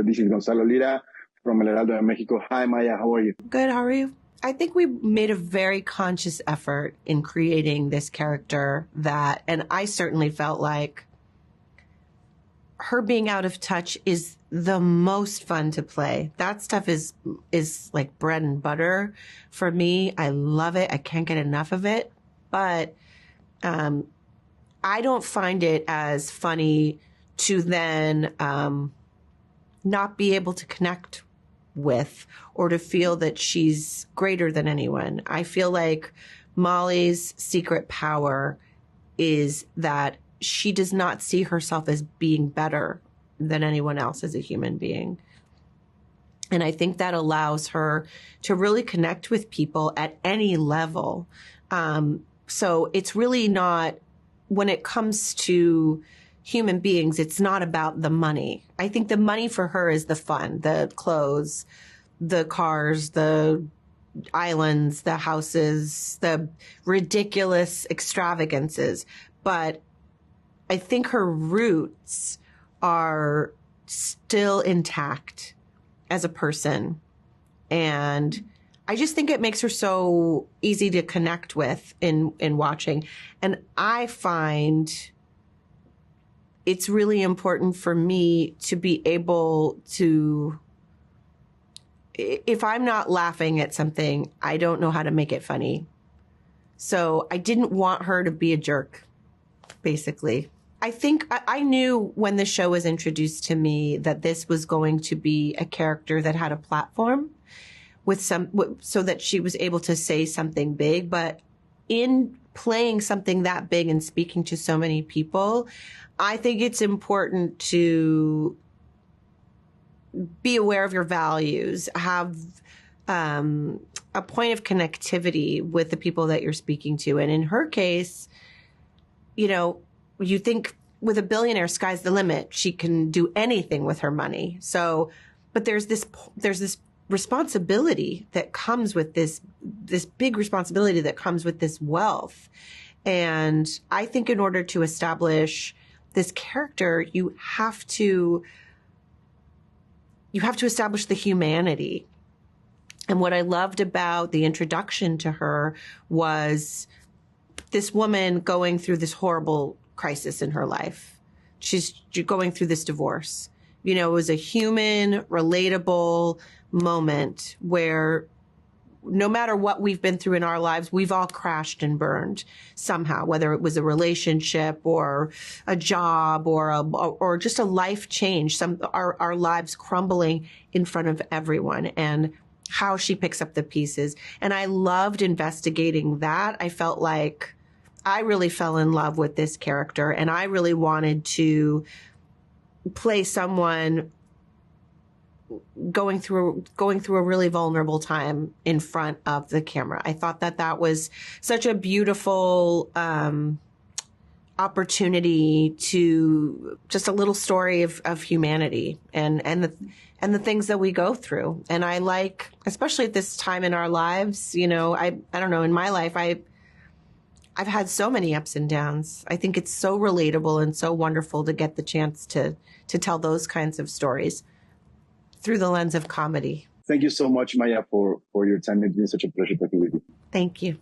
This is Gonzalo Lira from El Heraldo de Mexico. Hi, Maya. How are you? Good. How are you? I think we made a very conscious effort in creating this character and I certainly felt like her being out of touch is the most fun to play. That stuff is like bread and butter for me. I love it. I can't get enough of it. But I don't find it as funny to then not be able to connect with or to feel that she's greater than anyone. I feel like Molly's secret power is that she does not see herself as being better than anyone else as a human being. And I think that allows her to really connect with people at any level. So it's really not, when it comes to human beings, it's not about the money. I think the money for her is the fun, the clothes, the cars, the islands, the houses, the ridiculous extravagances. But I think her roots are still intact as a person. And I just think it makes her so easy to connect with in watching. And I find it's really important for me to be able to, if I'm not laughing at something, I don't know how to make it funny. So I didn't want her to be a jerk, basically. I think I knew when the show was introduced to me that this was going to be a character that had a platform so that she was able to say something big. But in playing something that big and speaking to so many people, I think it's important to be aware of your values, have a point of connectivity with the people that you're speaking to. And in her case, you think with a billionaire, sky's the limit. She can do anything with her money. So, but there's this responsibility that comes with this big responsibility that comes with this wealth. And I think in order to establish this character, you have to establish the humanity. And what I loved about the introduction to her was this woman going through this horrible crisis in her life. She's going through this divorce. It was a human, relatable moment where no matter what we've been through in our lives, we've all crashed and burned somehow, whether it was a relationship or a job or just a life change, our lives crumbling in front of everyone, and how she picks up the pieces. And I loved investigating that. I felt like I really fell in love with this character, and I really wanted to play someone going through a really vulnerable time in front of the camera. I thought that was such a beautiful opportunity to just a little story of humanity and the things that we go through. And I like, especially at this time in our lives, I don't know, in my life, I've had so many ups and downs. I think it's so relatable and so wonderful to get the chance to tell those kinds of stories through the lens of comedy. Thank you so much, Maya, for your time. It's been such a pleasure talking with you. Thank you.